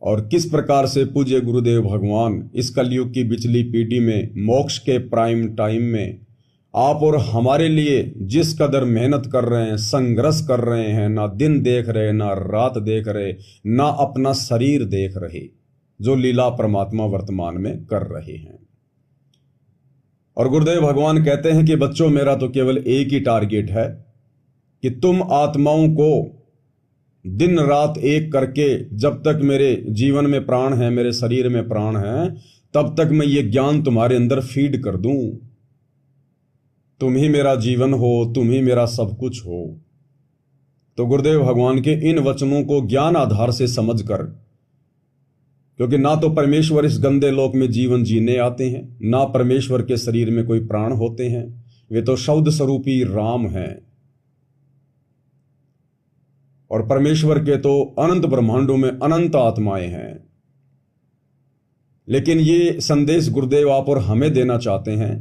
और किस प्रकार से पूज्य गुरुदेव भगवान इस कलयुग की बिचली पीढ़ी में मोक्ष के प्राइम टाइम में आप और हमारे लिए जिस कदर मेहनत कर रहे हैं, संघर्ष कर रहे हैं, ना दिन देख रहे, ना रात देख रहे, ना अपना शरीर देख रहे, जो लीला परमात्मा वर्तमान में कर रहे हैं। और गुरुदेव भगवान कहते हैं कि बच्चों, मेरा तो केवल एक ही टारगेट है कि तुम आत्माओं को दिन रात एक करके, जब तक मेरे जीवन में प्राण है, मेरे शरीर में प्राण है, तब तक मैं ये ज्ञान तुम्हारे अंदर फीड कर दूं। तुम ही मेरा जीवन हो, तुम ही मेरा सब कुछ हो। तो गुरुदेव भगवान के इन वचनों को ज्ञान आधार से समझकर, क्योंकि ना तो परमेश्वर इस गंदे लोक में जीवन जीने आते हैं, ना परमेश्वर के शरीर में कोई प्राण होते हैं, वे तो शब्द स्वरूपी राम हैं। और परमेश्वर के तो अनंत ब्रह्मांडों में अनंत आत्माएं हैं। लेकिन ये संदेश गुरुदेव आप और हमें देना चाहते हैं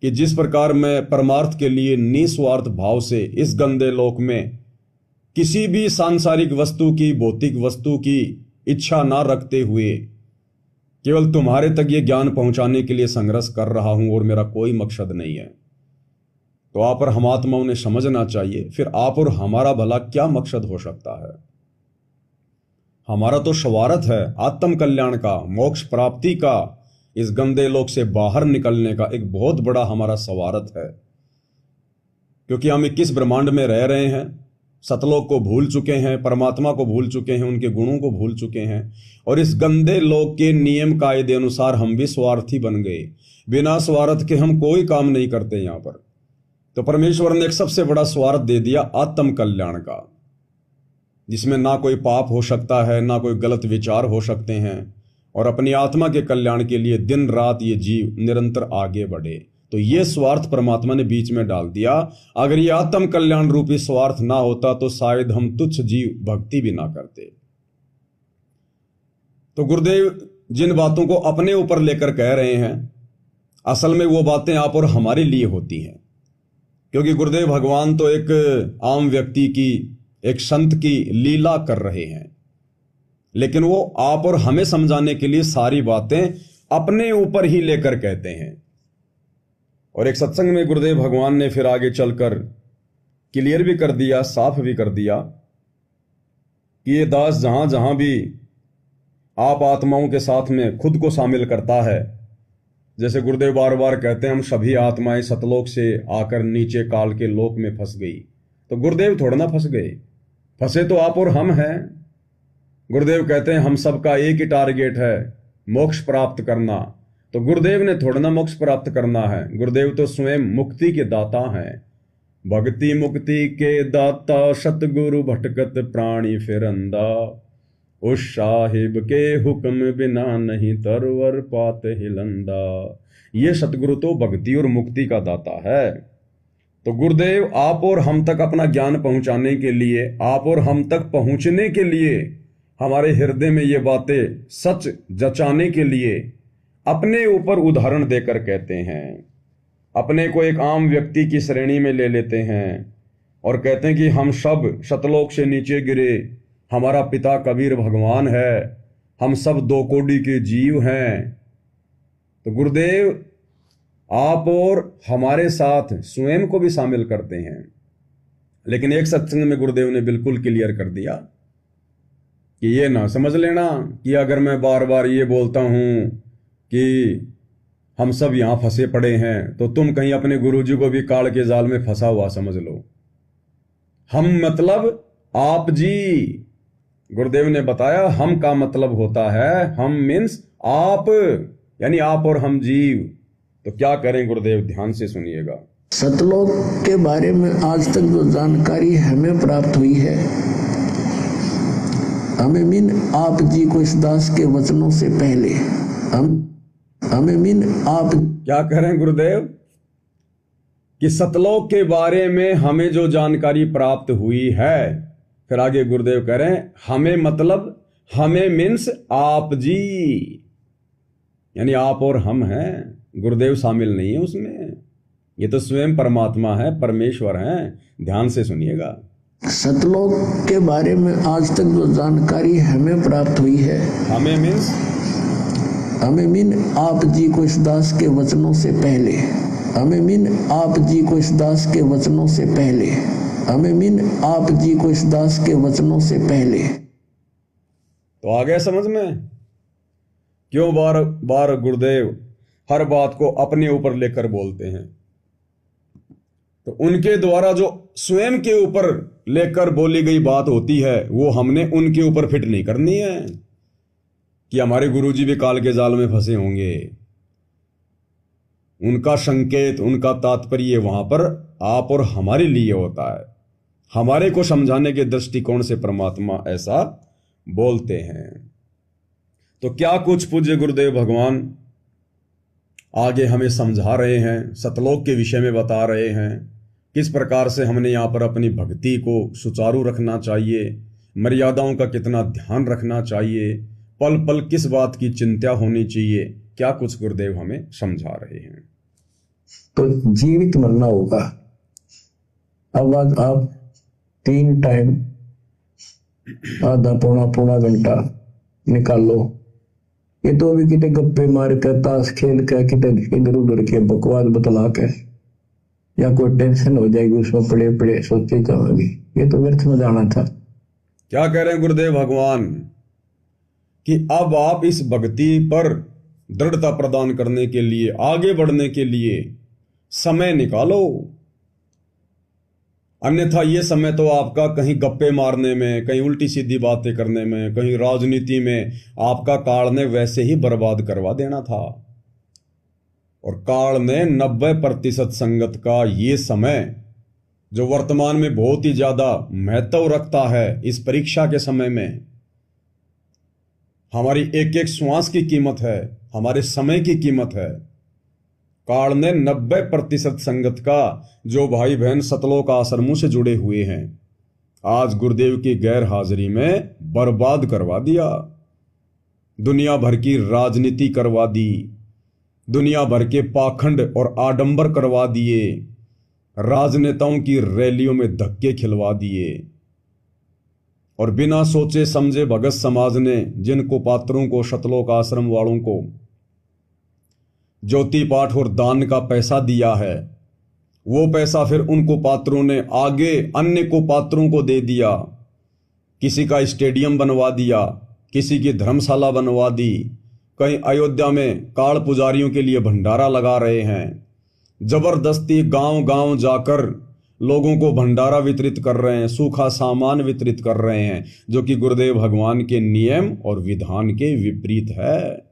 कि जिस प्रकार मैं परमार्थ के लिए निस्वार्थ भाव से इस गंदे लोक में किसी भी सांसारिक वस्तु की, भौतिक वस्तु की इच्छा ना रखते हुए केवल तुम्हारे तक ये ज्ञान पहुंचाने के लिए संघर्ष कर रहा हूं और मेरा कोई मकसद नहीं है, तो आप और हम आत्माओं ने समझना चाहिए फिर आप और हमारा भला क्या मकसद हो सकता है। हमारा तो स्वार्थ है आत्म कल्याण का, मोक्ष प्राप्ति का, इस गंदे लोक से बाहर निकलने का एक बहुत बड़ा हमारा स्वार्थ है। क्योंकि हम 21 ब्रह्मांड में रह रहे हैं, सतलोक को भूल चुके हैं, परमात्मा को भूल चुके हैं, उनके गुणों को भूल चुके हैं, और इस गंदे लोक के नियम कायदे अनुसार हम भी स्वार्थी बन गए। बिना स्वार्थ के हम कोई काम नहीं करते यहां पर। तो परमेश्वर ने एक सबसे बड़ा स्वार्थ दे दिया आत्म कल्याण का, जिसमें ना कोई पाप हो सकता है, ना कोई गलत विचार हो सकते हैं, और अपनी आत्मा के कल्याण के लिए दिन रात ये जीव निरंतर आगे बढ़े। तो ये स्वार्थ परमात्मा ने बीच में डाल दिया। अगर ये आत्म कल्याण रूपी स्वार्थ ना होता तो शायद हम तुच्छ जीव भक्ति भी ना करते। तो गुरुदेव जिन बातों को अपने ऊपर लेकर कह रहे हैं, असल में वो बातें आप और हमारे लिए होती हैं। क्योंकि गुरुदेव भगवान तो एक आम व्यक्ति की, एक संत की लीला कर रहे हैं, लेकिन वो आप और हमें समझाने के लिए सारी बातें अपने ऊपर ही लेकर कहते हैं। और एक सत्संग में गुरुदेव भगवान ने फिर आगे चलकर क्लियर भी कर दिया, साफ भी कर दिया कि ये दास जहां जहां भी आप आत्माओं के साथ में खुद को शामिल करता है, जैसे गुरुदेव बार बार कहते हैं हम सभी आत्माएं सतलोक से आकर नीचे काल के लोक में फंस गई, तो गुरुदेव थोड़ा ना फंस गए, फंसे तो आप और हम हैं। गुरुदेव कहते हैं हम सबका एक ही टारगेट है, मोक्ष प्राप्त करना। तो गुरुदेव ने थोड़ा ना मोक्ष प्राप्त करना है, गुरुदेव तो स्वयं मुक्ति के दाता हैं। भक्ति मुक्ति के दाता सतगुरु भटकत प्राणी फिरंदा, उस साहिब के हुक्म बिना नहीं तरवर पात हिलंदा। ये सतगुरु तो भक्ति और मुक्ति का दाता है। तो गुरुदेव आप और हम तक अपना ज्ञान पहुंचाने के लिए, आप और हम तक पहुंचने के लिए, हमारे हृदय में ये बातें सच जचाने के लिए अपने ऊपर उदाहरण देकर कहते हैं। अपने को एक आम व्यक्ति की श्रेणी में ले लेते हैं और कहते हैं कि हम सब सतलोक से नीचे गिरे, हमारा पिता कबीर भगवान है, हम सब 2 कोटि के जीव हैं। तो गुरुदेव आप और हमारे साथ स्वयं को भी शामिल करते हैं। लेकिन एक सत्संग में गुरुदेव ने बिल्कुल क्लियर कर दिया कि ये ना समझ लेना कि अगर मैं बार बार ये बोलता हूं कि हम सब यहां फंसे पड़े हैं तो तुम कहीं अपने गुरुजी को भी काल के जाल में फंसा हुआ समझ लो। हम मतलब आप जी। गुरुदेव ने बताया हम का मतलब होता है, हम मीन्स आप, यानी आप और हम जीव। तो क्या करें गुरुदेव, ध्यान से सुनिएगा। सतलोक के बारे में आज तक जो जानकारी हमें प्राप्त हुई है, हमें मीन आप जी को इस दास के वचनों से पहले हमें मीन आप क्या करें गुरुदेव कि सतलोक के बारे में हमें जो जानकारी प्राप्त हुई है, फिर आगे गुरुदेव कह रहे हैं हमें मतलब हमें मीन्स आप जी, यानी आप और हम हैं, गुरुदेव शामिल नहीं है उसमें। ये तो स्वयं परमात्मा है, परमेश्वर हैं। ध्यान से सुनिएगा। सतलोक के बारे में आज तक जो जानकारी हमें प्राप्त हुई है, हमें मीन आप जी को इस दास के वचनों से पहले, हमें मीन आप जी को इस दास के वचनों से पहले, हमें मीन आप जी को इस दास के वचनों से पहले। तो आ गया समझ में क्यों बार बार गुरुदेव हर बात को अपने ऊपर लेकर बोलते हैं। तो उनके द्वारा जो स्वयं के ऊपर लेकर बोली गई बात होती है वो हमने उनके ऊपर फिट नहीं करनी है कि हमारे गुरुजी भी काल के जाल में फंसे होंगे। उनका संकेत, उनका तात्पर्य वहां पर आप और हमारे लिए होता है, हमारे को समझाने के दृष्टिकोण से परमात्मा ऐसा बोलते हैं। तो क्या कुछ पूज्य गुरुदेव भगवान आगे हमें समझा रहे हैं, सतलोक के विषय में बता रहे हैं, किस प्रकार से हमने यहाँ पर अपनी भक्ति को सुचारू रखना चाहिए, मर्यादाओं का कितना ध्यान रखना चाहिए, पल पल किस बात की चिंता होनी चाहिए, क्या कुछ गुरुदेव हमें समझा रहे हैं। तो जीवित मरना होगा। अब आज आप 3 टाइम आधा पौना घंटा निकालो, ये तो अभी कितने गप्पे मार कर, ताश खेल कर, कितने इधर उधर के बकवास बतला कर, या कोई टेंशन हो जाएगी उसमें पड़े पड़े सोचते जाओगे, ये तो व्यर्थ में जाना था। क्या कह रहे हैं गुरुदेव भगवान कि अब आप इस भक्ति पर दृढ़ता प्रदान करने के लिए, आगे बढ़ने के लिए समय निकालो, अन्यथा ये समय तो आपका कहीं गप्पे मारने में, कहीं उल्टी सीधी बातें करने में, कहीं राजनीति में आपका काल ने वैसे ही बर्बाद करवा देना था। और काल ने 90% संगत का ये समय जो वर्तमान में बहुत ही ज्यादा महत्व रखता है, इस परीक्षा के समय में हमारी एक एक श्वास की कीमत है, हमारे समय की कीमत है। काल ने 90% संगत का जो भाई बहन सतलोक आश्रमों से जुड़े हुए हैं, आज गुरुदेव की गैर हाजिरी में बर्बाद करवा दिया। दुनिया भर की राजनीति करवा दी, दुनिया भर के पाखंड और आडंबर करवा दिए, राजनेताओं की रैलियों में धक्के खिलवा दिए, और बिना सोचे समझे भगत समाज ने जिनको पात्रों को, सतलोक आश्रम वालों को ज्योति पाठ और दान का पैसा दिया है, वो पैसा फिर उनको पात्रों ने आगे अन्य को पात्रों को दे दिया। किसी का स्टेडियम बनवा दिया, किसी की धर्मशाला बनवा दी, कहीं अयोध्या में काल पुजारियों के लिए भंडारा लगा रहे हैं, जबरदस्ती गांव गांव जाकर लोगों को भंडारा वितरित कर रहे हैं, सूखा सामान वितरित कर रहे हैं, जो कि गुरुदेव भगवान के नियम और विधान के विपरीत है।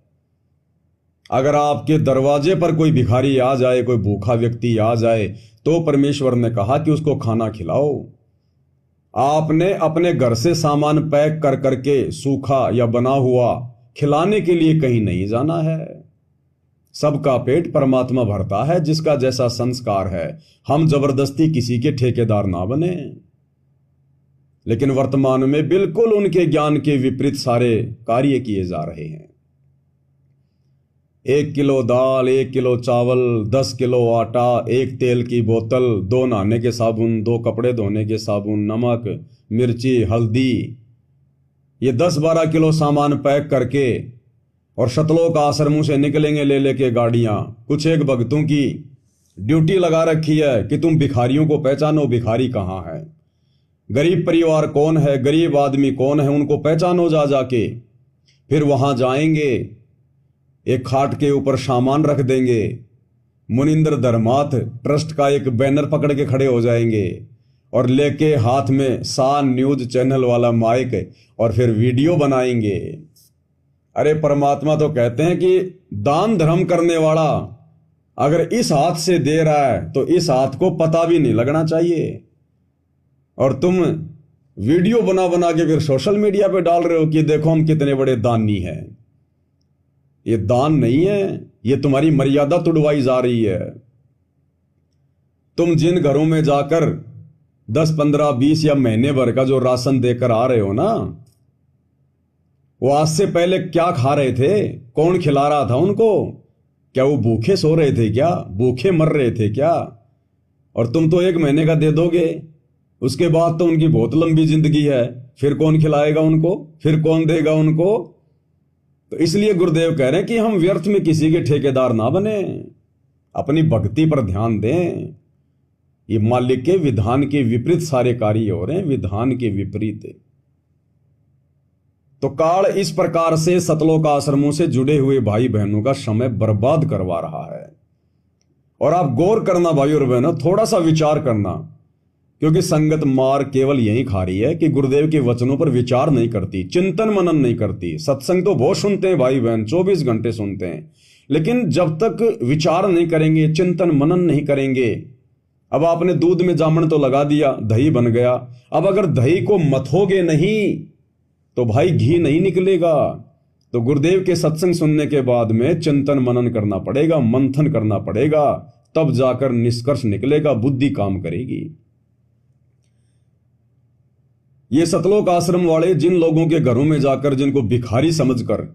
अगर आपके दरवाजे पर कोई भिखारी आ जाए, कोई भूखा व्यक्ति आ जाए, तो परमेश्वर ने कहा कि उसको खाना खिलाओ। आपने अपने घर से सामान पैक कर करके सूखा या बना हुआ खिलाने के लिए कहीं नहीं जाना है। सबका पेट परमात्मा भरता है, जिसका जैसा संस्कार है। हम जबरदस्ती किसी के ठेकेदार ना बने। लेकिन वर्तमान में बिल्कुल उनके ज्ञान के विपरीत सारे कार्य किए जा रहे हैं। 1 किलो दाल, 1 किलो चावल, 10 किलो आटा, 1 तेल की बोतल, 2 नहाने के साबुन, 2 कपड़े धोने के साबुन, नमक, मिर्ची, हल्दी, ये 10-12 किलो सामान पैक करके और सतलोक आश्रमों से निकलेंगे ले लेके गाड़ियां। कुछ एक भक्तों की ड्यूटी लगा रखी है कि तुम भिखारियों को पहचानो, भिखारी कहाँ है, गरीब परिवार कौन है, गरीब आदमी कौन है, उनको पहचानो जा जाके। फिर वहां जाएंगे, एक खाट के ऊपर सामान रख देंगे, मुनिंद्र धर्मार्थ ट्रस्ट का एक बैनर पकड़ के खड़े हो जाएंगे और लेके हाथ में सान न्यूज चैनल वाला माइक, और फिर वीडियो बनाएंगे। अरे परमात्मा तो कहते हैं कि दान धर्म करने वाला अगर इस हाथ से दे रहा है तो इस हाथ को पता भी नहीं लगना चाहिए, और तुम वीडियो बना बना के फिर सोशल मीडिया पे डाल रहे हो कि देखो हम कितने बड़े दानी हैं। ये दान नहीं है, ये तुम्हारी मर्यादा तुड़वाई जा रही है। तुम जिन घरों में जाकर 10, 15, 20 या महीने भर का जो राशन देकर आ रहे हो ना, वो आज से पहले क्या खा रहे थे, कौन खिला रहा था उनको? क्या वो भूखे सो रहे थे क्या, भूखे मर रहे थे क्या? और तुम तो 1 महीने का दे दोगे, उसके बाद तो उनकी बहुत लंबी जिंदगी है, फिर कौन खिलाएगा उनको, फिर कौन देगा उनको। तो इसलिए गुरुदेव कह रहे हैं कि हम व्यर्थ में किसी के ठेकेदार ना बने, अपनी भक्ति पर ध्यान दें। ये मालिक के विधान के विपरीत सारे कार्य हो रहे हैं, विधान के विपरीत। तो काल इस प्रकार से सतलोक आश्रमों से जुड़े हुए भाई बहनों का समय बर्बाद करवा रहा है। और आप गौर करना भाई और बहनों, थोड़ा सा विचार करना, क्योंकि संगत मार केवल यही खा रही है कि गुरुदेव के वचनों पर विचार नहीं करती, चिंतन मनन नहीं करती। सत्संग तो बहुत सुनते हैं भाई बहन, 24 घंटे सुनते हैं, लेकिन जब तक विचार नहीं करेंगे, चिंतन मनन नहीं करेंगे। अब आपने दूध में जामन तो लगा दिया, दही बन गया। अब अगर दही को मथोगे नहीं तो भाई घी नहीं निकलेगा। तो गुरुदेव के सत्संग सुनने के बाद में चिंतन मनन करना पड़ेगा, मंथन करना पड़ेगा, तब जाकर निष्कर्ष निकलेगा, बुद्धि काम करेगी। ये सतलोक आश्रम वाले जिन लोगों के घरों में जाकर जिनको भिखारी समझकर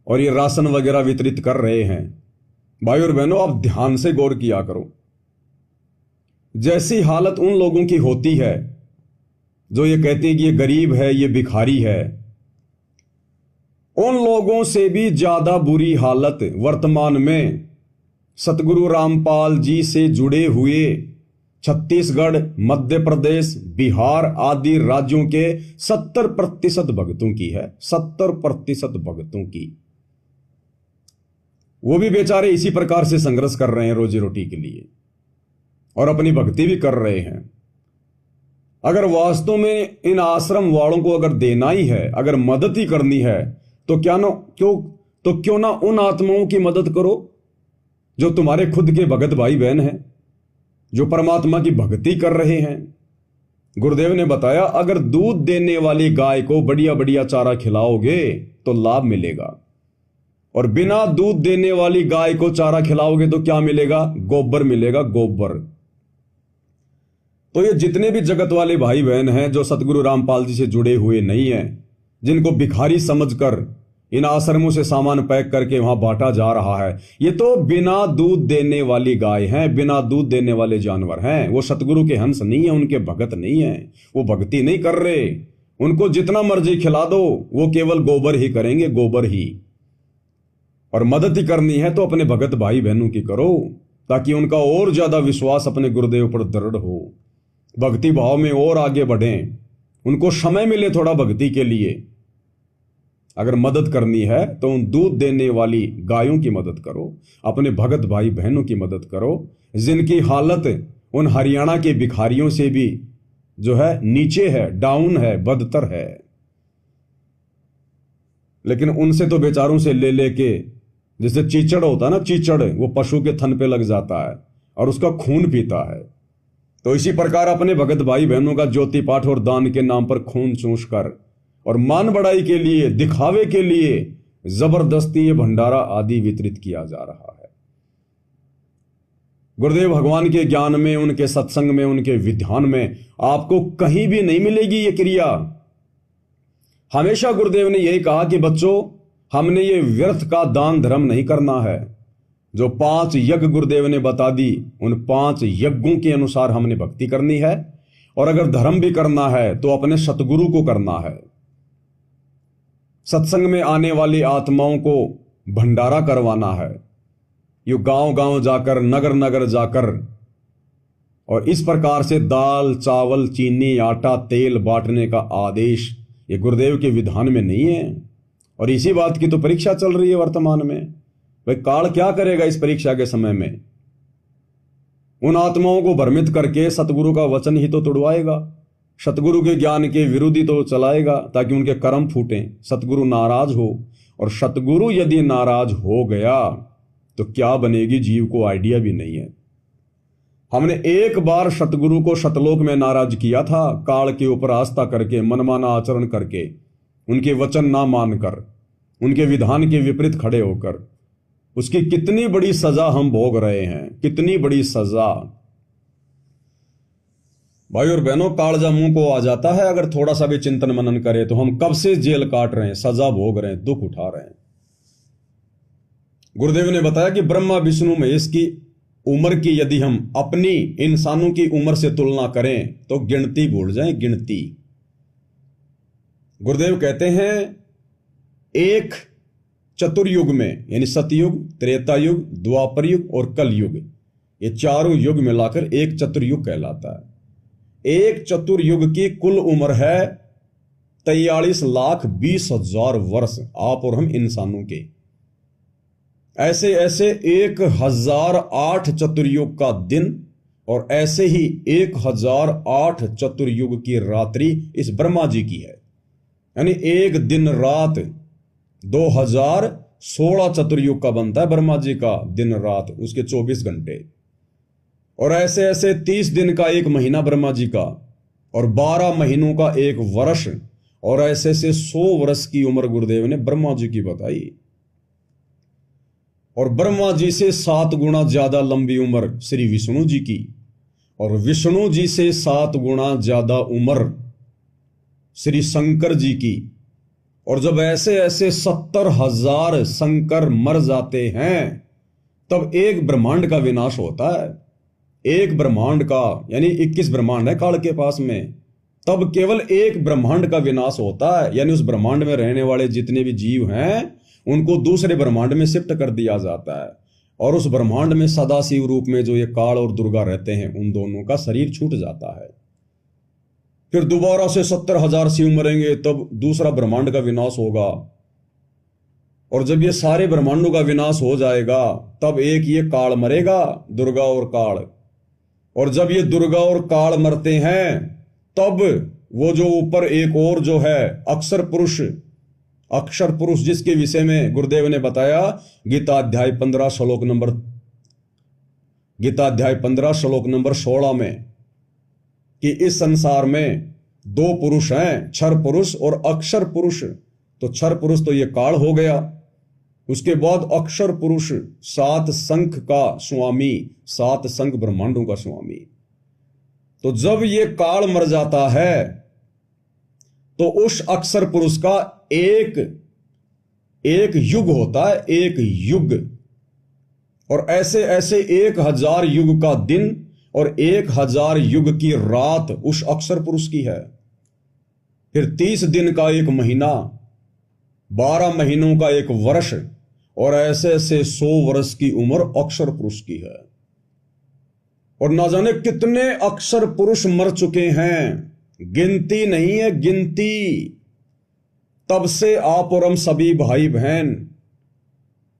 और ये राशन वगैरह वितरित कर रहे हैं, भाई और बहनों आप ध्यान से गौर किया करो। जैसी हालत उन लोगों की होती है जो ये कहते हैं कि ये गरीब है, ये भिखारी है, उन लोगों से भी ज्यादा बुरी हालत वर्तमान में सतगुरु रामपाल जी से जुड़े हुए छत्तीसगढ़, मध्य प्रदेश, बिहार आदि राज्यों के 70% भक्तों की है। 70% भक्तों की। वो भी बेचारे इसी प्रकार से संघर्ष कर रहे हैं रोजी रोटी के लिए और अपनी भक्ति भी कर रहे हैं। अगर वास्तव में इन आश्रम वालों को अगर देना ही है, अगर मदद ही करनी है, तो क्यों ना उन आत्माओं की मदद करो जो तुम्हारे खुद के भगत भाई बहन हैं, जो परमात्मा की भक्ति कर रहे हैं। गुरुदेव ने बताया अगर दूध देने वाली गाय को बढ़िया बढ़िया चारा खिलाओगे तो लाभ मिलेगा, और बिना दूध देने वाली गाय को चारा खिलाओगे तो क्या मिलेगा? गोबर मिलेगा, गोबर। तो ये जितने भी जगत वाले भाई बहन हैं जो सतगुरु रामपाल जी से जुड़े हुए नहीं हैं, जिनको भिखारी समझकर इन आश्रमों से सामान पैक करके वहां बांटा जा रहा है, ये तो बिना दूध देने वाली गाय हैं, बिना दूध देने वाले जानवर हैं। वो सतगुरु के हंस नहीं है, उनके भगत नहीं है, वो भक्ति नहीं कर रहे। उनको जितना मर्जी खिला दो वो केवल गोबर ही करेंगे, गोबर ही। और मदद ही करनी है तो अपने भगत भाई बहनों की करो, ताकि उनका और ज्यादा विश्वास अपने गुरुदेव पर दृढ़ हो, भक्ति भाव में और आगे बढ़ें, उनको समय मिले थोड़ा भक्ति के लिए। अगर मदद करनी है तो उन दूध देने वाली गायों की मदद करो, अपने भगत भाई बहनों की मदद करो, जिनकी हालत उन हरियाणा के भिखारियों से भी जो है नीचे है, डाउन है, बदतर है। लेकिन उनसे तो बेचारों से ले लेके, जैसे चीचड़ होता है ना, चीचड़ वो पशु के थन पे लग जाता है और उसका खून पीता है। तो इसी प्रकार अपने भगत भाई बहनों का ज्योति पाठ और दान के नाम पर खून चूस कर और मान बढ़ाई के लिए, दिखावे के लिए जबरदस्ती ये भंडारा आदि वितरित किया जा रहा है। गुरुदेव भगवान के ज्ञान में, उनके सत्संग में, उनके विधान में आपको कहीं भी नहीं मिलेगी ये क्रिया। हमेशा गुरुदेव ने यही कहा कि बच्चों, हमने ये व्यर्थ का दान धर्म नहीं करना है। जो 5 यज्ञ गुरुदेव ने बता दी, उन 5 यज्ञों के अनुसार हमने भक्ति करनी है, और अगर धर्म भी करना है तो अपने सतगुरु को करना है। सत्संग में आने वाली आत्माओं को भंडारा करवाना है, ये गांव गांव जाकर, नगर नगर जाकर, और इस प्रकार से दाल, चावल, चीनी, आटा, तेल बांटने का आदेश ये गुरुदेव के विधान में नहीं है। और इसी बात की तो परीक्षा चल रही है वर्तमान में। भाई काल क्या करेगा इस परीक्षा के समय में? उन आत्माओं को भ्रमित करके सतगुरु का वचन ही तो तुड़वाएगा, सतगुरु के ज्ञान के विरुद्ध ही तो चलाएगा, ताकि उनके कर्म फूटें, सतगुरु नाराज हो। और सतगुरु यदि नाराज हो गया तो क्या बनेगी, जीव को आइडिया भी नहीं है। हमने एक बार सतगुरु को सतलोक में नाराज किया था, काल के ऊपर आस्था करके, मनमाना आचरण करके, उनके वचन ना मानकर, उनके विधान के विपरीत खड़े होकर। उसकी कितनी बड़ी सजा हम भोग रहे हैं, कितनी बड़ी सजा। भाई और बहनों, कालजा मुंह को आ जाता है अगर थोड़ा सा भी चिंतन मनन करे तो। हम कब से जेल काट रहे हैं, सजा भोग रहे हैं, दुख उठा रहे हैं। गुरुदेव ने बताया कि ब्रह्मा विष्णु महेश की उम्र की यदि हम अपनी इंसानों की उम्र से तुलना करें तो गिनती भूल जाएं, गिनती। गुरुदेव कहते हैं एक चतुर्युग में, यानी सतयुग, त्रेता युग, द्वापर युग और कलयुग, ये चारों युग मिलाकर एक चतुर्युग कहलाता है। एक चतुर्युग की कुल उम्र है 43,20,000 वर्ष, आप और हम इंसानों के। ऐसे ऐसे 1008 चतुर्युग का दिन और ऐसे ही 1008 चतुर्युग की रात्रि इस ब्रह्मा जी की है। यानी एक दिन रात 2016 चतुर्युग का बनता है ब्रह्मा जी का दिन रात, उसके 24 घंटे। और ऐसे ऐसे 30 दिन का एक महीना ब्रह्मा जी का, और 12 महीनों का एक वर्ष, और ऐसे ऐसे 100 वर्ष की उम्र गुरुदेव ने ब्रह्मा जी की बताई। और ब्रह्मा जी से 7 गुना ज्यादा लंबी उम्र श्री विष्णु जी की, और विष्णु जी से 7 गुना ज्यादा उम्र श्री शंकर जी की। और जब ऐसे ऐसे 70,000 शंकर मर जाते हैं तब एक ब्रह्मांड का विनाश होता है। एक ब्रह्मांड का, यानी 21 ब्रह्मांड है काल के पास में, तब केवल एक ब्रह्मांड का विनाश होता है। यानी उस ब्रह्मांड में रहने वाले जितने भी जीव हैं उनको दूसरे ब्रह्मांड में शिफ्ट कर दिया जाता है। और उस ब्रह्मांड में सदाशिव रूप में जो ये काल और दुर्गा रहते हैं उन दोनों का शरीर छूट जाता है। फिर दोबारा से 70,000 शिव मरेंगे, तब दूसरा ब्रह्मांड का विनाश होगा। और जब ये सारे ब्रह्मांडों का विनाश हो जाएगा तब एक ये काल मरेगा, दुर्गा और काल। और जब ये दुर्गा और काल मरते हैं तब वो जो ऊपर एक और जो है अक्षर पुरुष, अक्षर पुरुष जिसके विषय में गुरुदेव ने बताया गीता अध्याय 15 श्लोक नंबर 16 में, कि इस संसार में 2 पुरुष हैं, क्षर पुरुष और अक्षर पुरुष। तो क्षर पुरुष तो ये काल हो गया, उसके बाद अक्षर पुरुष 7 शंख का स्वामी, 7 शंख ब्रह्मांडों का स्वामी। तो जब ये काल मर जाता है तो उस अक्षर पुरुष का एक युग होता है, एक युग। और ऐसे ऐसे 1000 युग का दिन और 1000 युग की रात उस अक्षर पुरुष की है। फिर 30 दिन का एक महीना, 12 महीनों का एक वर्ष, और ऐसे ऐसे 100 वर्ष की उम्र अक्षर पुरुष की है। और ना जाने कितने अक्षर पुरुष मर चुके हैं, गिनती नहीं है, गिनती। तब से आप और हम सभी भाई बहन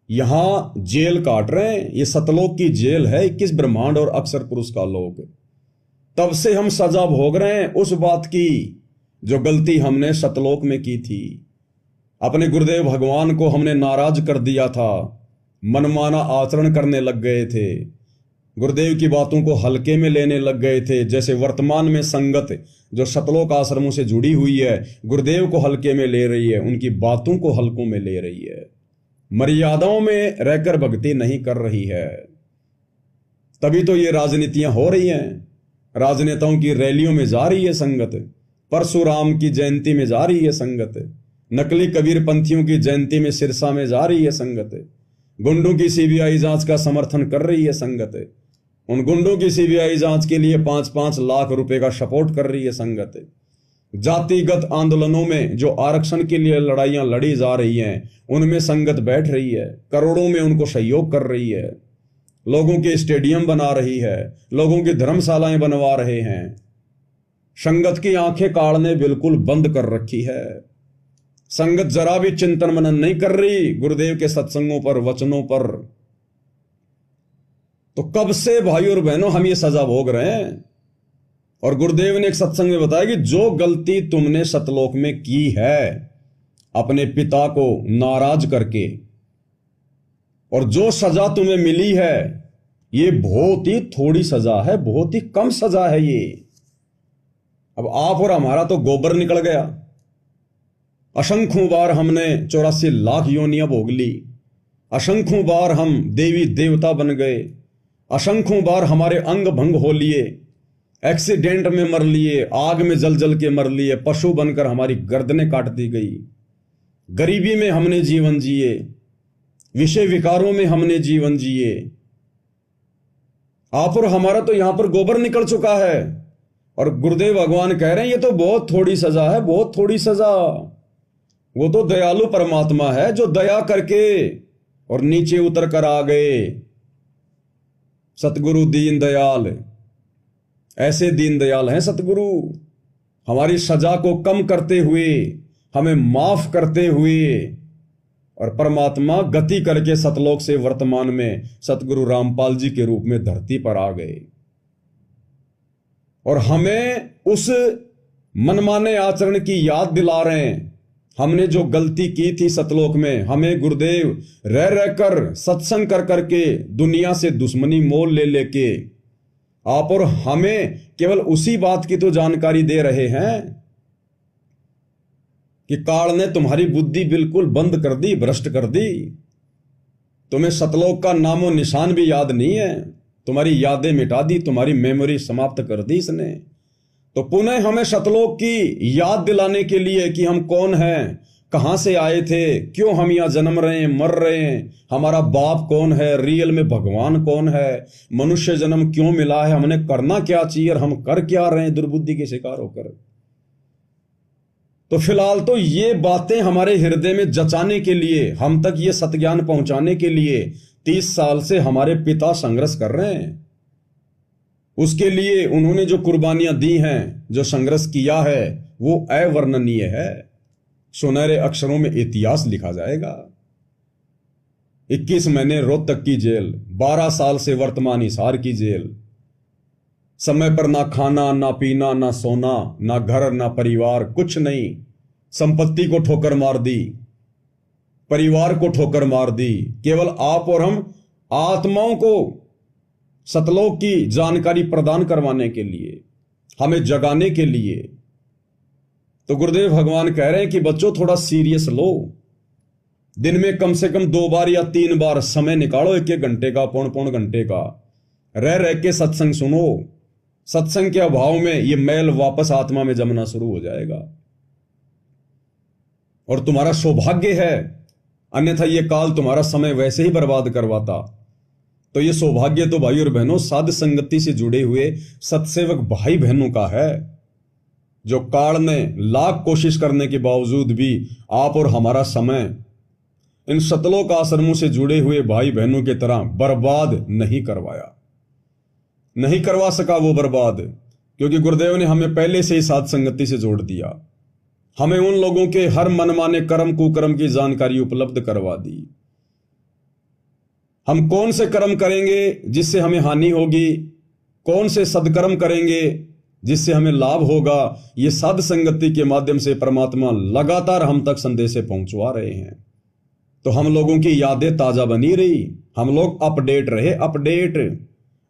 यहां जेल काट रहे हैं। ये सतलोक की जेल है, 21 ब्रह्मांड और अक्षर पुरुष का लोक। तब से हम सजा भोग रहे हैं उस बात की जो गलती हमने सतलोक में की थी। अपने गुरुदेव भगवान को हमने नाराज कर दिया था, मनमाना आचरण करने लग गए थे, गुरुदेव की बातों को हल्के में लेने लग गए थे। जैसे वर्तमान में संगत जो सतलोक आश्रमों से जुड़ी हुई है गुरुदेव को हल्के में ले रही है, उनकी बातों को हल्कों में ले रही है, मर्यादाओं में रहकर भक्ति नहीं कर रही है। तभी तो ये राजनीतियां हो रही हैं, राजनेताओं की रैलियों में जा रही है संगत, परशुराम की जयंती में जा रही है संगत, नकली कबीर पंथियों की जयंती में सिरसा में जा रही है संगत, गुंडों की सीबीआई जांच का समर्थन कर रही है संगत, उन गुंडों की सीबीआई जांच के लिए 5-5 लाख रुपए का सपोर्ट कर रही है संगत। जातिगत आंदोलनों में जो आरक्षण के लिए लड़ाइयां लड़ी जा रही हैं उनमें संगत बैठ रही है, करोड़ों में उनको सहयोग कर रही है, लोगों के स्टेडियम बना रही है, लोगों की धर्मशालाएं बनवा रहे हैं। संगत की आंखें काल ने बिल्कुल बंद कर रखी है। संगत जरा भी चिंतन मनन नहीं कर रही गुरुदेव के सत्संगों पर, वचनों पर। तो कब से भाई और बहनों हम ये सजा भोग रहे हैं। और गुरुदेव ने एक सत्संग में बताया कि जो गलती तुमने सतलोक में की है अपने पिता को नाराज करके, और जो सजा तुम्हें मिली है ये बहुत ही थोड़ी सजा है, बहुत ही कम सजा है ये। अब आप और हमारा तो गोबर निकल गया। असंख्यों बार हमने 84 लाख योनियां भोग ली, असंख्यों बार हम देवी देवता बन गए, असंख्यों बार हमारे अंग भंग हो लिए, एक्सीडेंट में मर लिए, आग में जल जल के मर लिए, पशु बनकर हमारी गर्दनें काट दी गई, गरीबी में हमने जीवन जिए, विषय विकारों में हमने जीवन जिए। आप और हमारा तो यहां पर गोबर निकल चुका है। और गुरुदेव भगवान कह रहे हैं ये तो बहुत थोड़ी सजा है, बहुत थोड़ी सजा। वो तो दयालु परमात्मा है जो दया करके और नीचे उतर कर आ गए। सतगुरु दीन दयाल, ऐसे दीन दयाल हैं सतगुरु। हमारी सजा को कम करते हुए, हमें माफ करते हुए, और परमात्मा गति करके सतलोक से वर्तमान में सतगुरु रामपाल जी के रूप में धरती पर आ गए और हमें उस मनमाने आचरण की याद दिला रहे हैं। हमने जो गलती की थी सतलोक में, हमें गुरुदेव रह रहकर सत्संग कर करके दुनिया से दुश्मनी मोल ले लेके आप और हमें केवल उसी बात की तो जानकारी दे रहे हैं कि काल ने तुम्हारी बुद्धि बिल्कुल बंद कर दी, भ्रष्ट कर दी। तुम्हें सतलोक का नामो निशान भी याद नहीं है, तुम्हारी यादें मिटा दी, तुम्हारी मेमोरी समाप्त कर दी इसने। तो पुनः हमें सतलोक की याद दिलाने के लिए कि हम कौन हैं, कहां से आए थे, क्यों हम यहां जन्म रहे हैं, मर रहे हैं, हमारा बाप कौन है, रियल में भगवान कौन है, मनुष्य जन्म क्यों मिला है, हमने करना क्या चाहिए और हम कर क्या रहे हैं दुर्बुद्धि के शिकार होकर। तो फिलहाल तो ये बातें हमारे हृदय में जचाने के लिए, हम तक ये सत्ज्ञान पहुंचाने के लिए 30 साल से हमारे पिता संघर्ष कर रहे हैं। उसके लिए उन्होंने जो कुर्बानियां दी हैं, जो संघर्ष किया है, वो अवर्णनीय है। सुनहरे अक्षरों में इतिहास लिखा जाएगा। 21 महीने रोहतक की जेल, 12 साल से वर्तमान हिसार की जेल, समय पर ना खाना ना पीना ना सोना, ना घर ना परिवार, कुछ नहीं। संपत्ति को ठोकर मार दी, परिवार को ठोकर मार दी, केवल आप और हम आत्माओं को सतलोक की जानकारी प्रदान करवाने के लिए, हमें जगाने के लिए। तो गुरुदेव भगवान कह रहे हैं कि बच्चों थोड़ा सीरियस लो। दिन में कम से कम 2 बार या 3 बार समय निकालो, 1-1 घंटे का, पौन घंटे का, रह रह के सत्संग सुनो। सत्संग के अभाव में ये मैल वापस आत्मा में जमना शुरू हो जाएगा और तुम्हारा सौभाग्य है, अन्यथा ये काल तुम्हारा समय वैसे ही बर्बाद करवाता। तो ये सौभाग्य तो भाई और बहनों साध संगति से जुड़े हुए सत्सेवक भाई बहनों का है, जो काल ने लाख कोशिश करने के बावजूद भी आप और हमारा समय इन सतलोक आश्रमों से जुड़े हुए भाई बहनों की तरह बर्बाद नहीं करवाया, नहीं करवा सका वो बर्बाद, क्योंकि गुरुदेव ने हमें पहले से ही साध संगति से जोड़ दिया। हमें उन लोगों के हर मनमाने कर्म कुकर्म की जानकारी उपलब्ध करवा दी। हम कौन से कर्म करेंगे जिससे हमें हानि होगी, कौन से सदकर्म करेंगे जिससे हमें लाभ होगा, ये साध संगति के माध्यम से परमात्मा लगातार हम तक संदेशे पहुंचवा रहे हैं। तो हम लोगों की यादें ताजा बनी रही, हम लोग अपडेट रहे, अपडेट।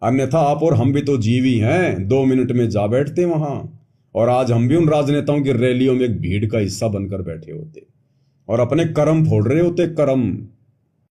अन्यथा आप और हम भी तो जीवी हैं, 2 मिनट में जा बैठते वहां, और आज हम भी उन राजनेताओं की रैलियों में एक भीड़ का हिस्सा बनकर बैठे होते और अपने कर्म फोड़ रहे होते, कर्म।